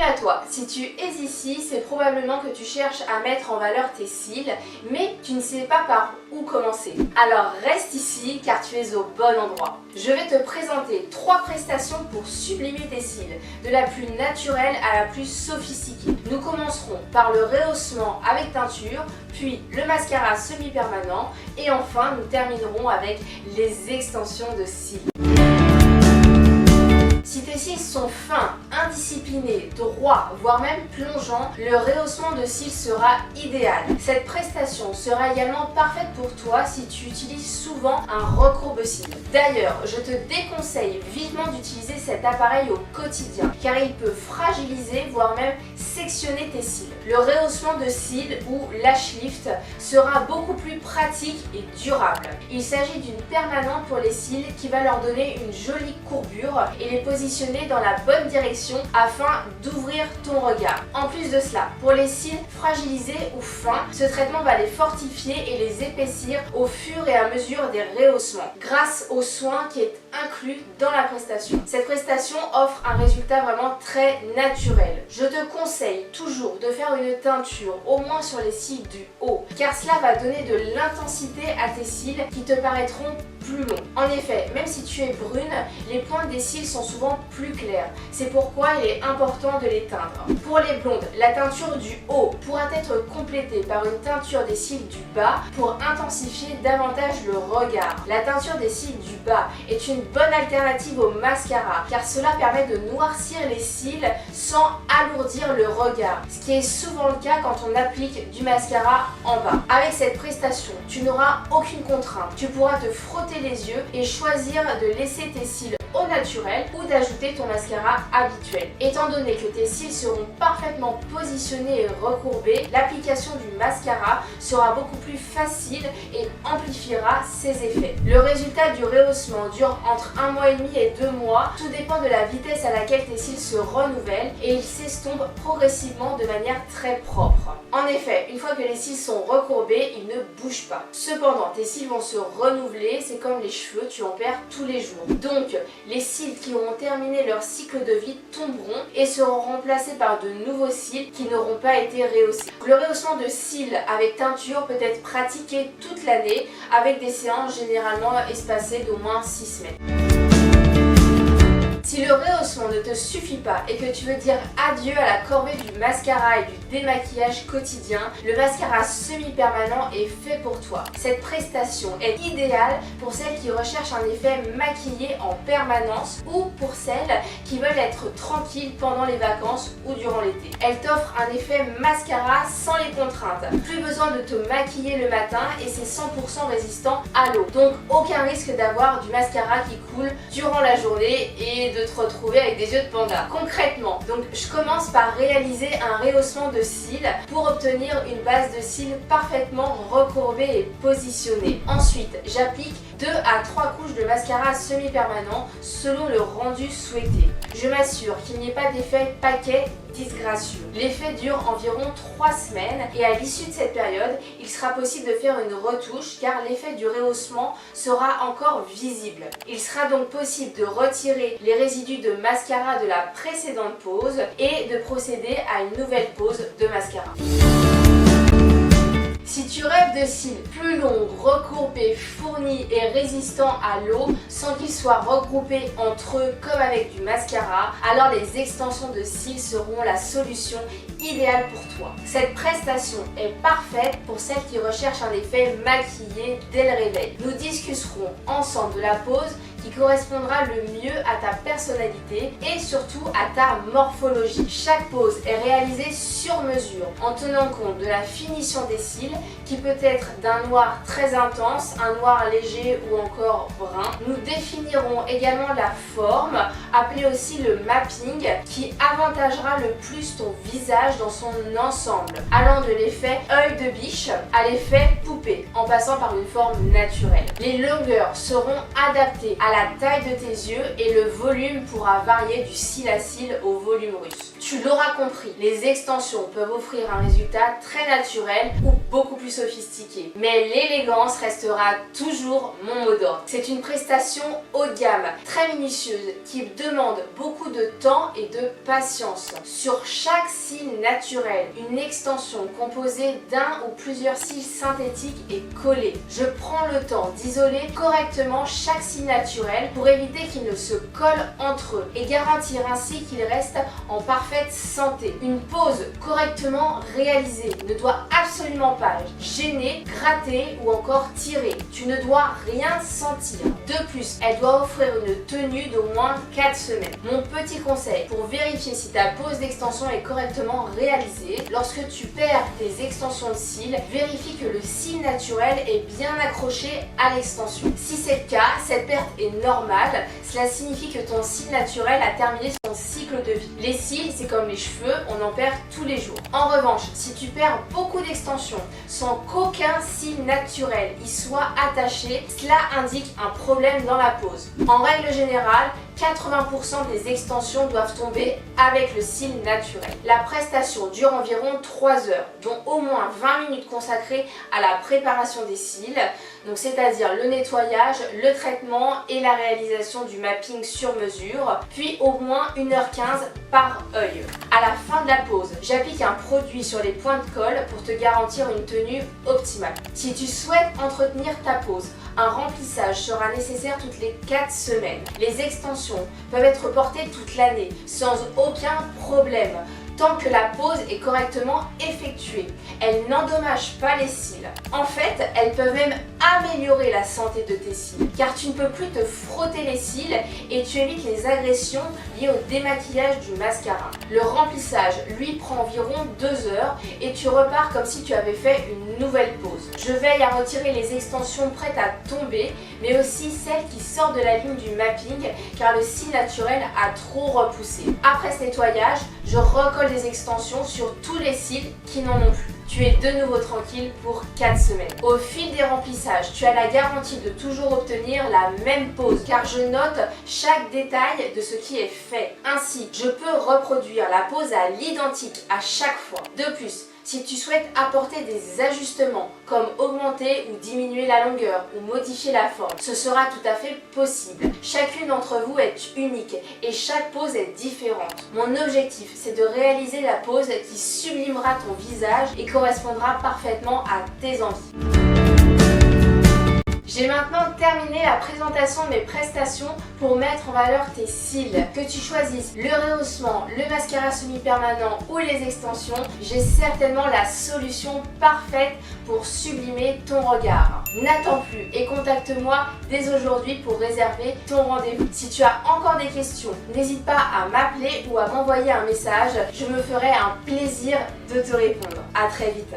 à toi, si tu es ici, c'est probablement que tu cherches à mettre en valeur tes cils, mais tu ne sais pas par où commencer. Alors reste ici car tu es au bon endroit. Je vais te présenter 3 prestations pour sublimer tes cils, de la plus naturelle à la plus sophistiquée. Nous commencerons par le rehaussement avec teinture, puis le mascara semi-permanent et enfin nous terminerons avec les extensions de cils. Si tes cils sont fins, indisciplinés, droits, voire même plongeants, le rehaussement de cils sera idéal. Cette prestation sera également parfaite pour toi si tu utilises souvent un recourbe-cils. D'ailleurs, je te déconseille vivement d'utiliser cet appareil au quotidien, car il peut fragiliser, voire même sectionner tes cils. Le rehaussement de cils ou lash lift sera beaucoup plus pratique et durable. Il s'agit d'une permanente pour les cils qui va leur donner une jolie courbure et les positionner dans la bonne direction afin d'ouvrir ton regard. En plus de cela, pour les cils fragilisés ou fins, ce traitement va les fortifier et les épaissir au fur et à mesure des rehaussements, grâce au soin qui est inclus dans la prestation. Cette prestation offre un résultat vraiment très naturel. Je te conseille toujours de faire une teinture au moins sur les cils du haut, car cela va donner de l'intensité à tes cils qui te paraîtront plus longs. En effet, même si tu es brune, les pointes des cils sont souvent plus claires. C'est pourquoi il est important de les teindre. Pour les blondes, la teinture du haut pourra être complétée par une teinture des cils du bas pour intensifier davantage le regard. La teinture des cils du bas est une bonne alternative au mascara, car cela permet de noircir les cils sans alourdir le regard, ce qui est souvent le cas quand on applique du mascara en bas. Avec cette prestation, tu n'auras aucune contrainte. Tu pourras te frotter les yeux et choisir de laisser tes cils au naturel ou d'ajouter ton mascara habituel. Étant donné que tes cils seront parfaitement positionnés et recourbés, l'application du mascara sera beaucoup plus facile et amplifiera ses effets. Le résultat du rehaussement dure entre 1 mois et demi et 2 mois, tout dépend de la vitesse à laquelle tes cils se renouvellent et ils s'estompent progressivement de manière très propre. En effet, une fois que les cils sont recourbés, ils ne bougent pas. Cependant, tes cils vont se renouveler, c'est comme les cheveux, tu en perds tous les jours. Donc, les cils qui auront terminé leur cycle de vie tomberont et seront remplacés par de nouveaux cils qui n'auront pas été rehaussés. Le rehaussement de cils avec teinture peut être pratiqué toute l'année avec des séances généralement espacées d'au moins 6 semaines. Si le rehaussement ne te suffit pas et que tu veux dire adieu à la corvée du mascara et du démaquillage quotidien, le mascara semi-permanent est fait pour toi. Cette prestation est idéale pour celles qui recherchent un effet maquillé en permanence ou pour celles qui veulent être tranquilles pendant les vacances ou durant l'été. Elle t'offre un effet mascara sans les contraintes. Plus besoin de te maquiller le matin et c'est 100% résistant à l'eau. Donc aucun risque d'avoir du mascara qui coule durant la journée et de te retrouver avec des yeux de panda. Concrètement, donc je commence par réaliser un rehaussement de cils pour obtenir une base de cils parfaitement recourbée et positionnée. Ensuite, j'applique 2 à 3 couches de mascara semi-permanent selon le rendu souhaité. Je m'assure qu'il n'y ait pas d'effet paquet disgracieux. L'effet dure environ 3 semaines et à l'issue de cette période, il sera possible de faire une retouche car l'effet du rehaussement sera encore visible. Il sera donc possible de retirer les résidus de mascara de la précédente pose et de procéder à une nouvelle pose de mascara. Si tu rêves de cils plus longs, recourbés, fournis et résistants à l'eau sans qu'ils soient regroupés entre eux comme avec du mascara, alors les extensions de cils seront la solution idéale pour toi. Cette prestation est parfaite pour celles qui recherchent un effet maquillé dès le réveil. Nous discuterons ensemble de la pose qui correspondra le mieux à ta personnalité et surtout à ta morphologie. Chaque pose est réalisée sur mesure en tenant compte de la finition des cils qui peut être d'un noir très intense, un noir léger ou encore brun. Nous définirons également la forme, appelée aussi le mapping, qui avantagera le plus ton visage dans son ensemble, allant de l'effet œil de biche à l'effet poupée, en passant par une forme naturelle. Les longueurs seront adaptées à la taille de tes yeux et le volume pourra varier du cil à cil au volume russe. Tu l'auras compris, les extensions peuvent offrir un résultat très naturel ou beaucoup plus sophistiqué. Mais l'élégance restera toujours mon mot d'ordre. C'est une prestation haut de gamme, très minutieuse, qui demande beaucoup de temps et de patience. Sur chaque cil naturel, une extension composée d'un ou plusieurs cils synthétiques est collée. Je prends le temps d'isoler correctement chaque cil naturel pour éviter qu'ils ne se collent entre eux et garantir ainsi qu'ils restent en parfaite santé. Une pose correctement réalisée ne doit absolument pas gêner, gratter ou encore tirer. Tu ne dois rien sentir. De plus, elle doit offrir une tenue d'au moins 4 semaines. Mon petit conseil pour vérifier si ta pose d'extension est correctement réalisée, lorsque tu perds tes extensions de cils, vérifie que le cil naturel est bien accroché à l'extension. Si c'est le cas, cette perte est normale. Cela signifie que ton cil naturel a terminé son cycle de vie. Les cils, c'est comme les cheveux, on en perd tous les jours. En revanche, si tu perds beaucoup d'extensions sans qu'aucun cil naturel y soit attaché, cela indique un problème dans la pose. En règle générale, 80% des extensions doivent tomber avec le cil naturel. La prestation dure environ 3 heures, dont au moins 20 minutes consacrées à la préparation des cils, donc c'est-à-dire le nettoyage, le traitement et la réalisation du mapping sur mesure, puis au moins 1h15 par œil. À la fin de la pose, j'applique un produit sur les points de colle pour te garantir une tenue optimale. Si tu souhaites entretenir ta pose, un remplissage sera nécessaire toutes les 4 semaines. Les extensions peuvent être portées toute l'année sans aucun problème, tant que la pose est correctement effectuée. Elles n'endommagent pas les cils. En fait, elles peuvent même améliorer la santé de tes cils, car tu ne peux plus te frotter les cils et tu évites les agressions liées au démaquillage du mascara. Le remplissage, lui, prend environ 2 heures et tu repars comme si tu avais fait une nouvelle pose. Je veille à retirer les extensions prêtes à tomber, mais aussi celles qui sortent de la ligne du mapping, car le cil naturel a trop repoussé. Après ce nettoyage, je recolle les extensions sur tous les cils qui n'en ont plus. Tu es de nouveau tranquille pour 4 semaines. Au fil des remplissages, tu as la garantie de toujours obtenir la même pose, car je note chaque détail de ce qui est fait. Ainsi, je peux reproduire la pose à l'identique à chaque fois. De plus, si tu souhaites apporter des ajustements comme augmenter ou diminuer la longueur ou modifier la forme, ce sera tout à fait possible. Chacune d'entre vous est unique et chaque pose est différente. Mon objectif, c'est de réaliser la pose qui sublimera ton visage et correspondra parfaitement à tes envies. J'ai maintenant terminé la présentation de mes prestations pour mettre en valeur tes cils. Que tu choisisses le rehaussement, le mascara semi-permanent ou les extensions, j'ai certainement la solution parfaite pour sublimer ton regard. N'attends plus et contacte-moi dès aujourd'hui pour réserver ton rendez-vous. Si tu as encore des questions, n'hésite pas à m'appeler ou à m'envoyer un message. Je me ferai un plaisir de te répondre. À très vite.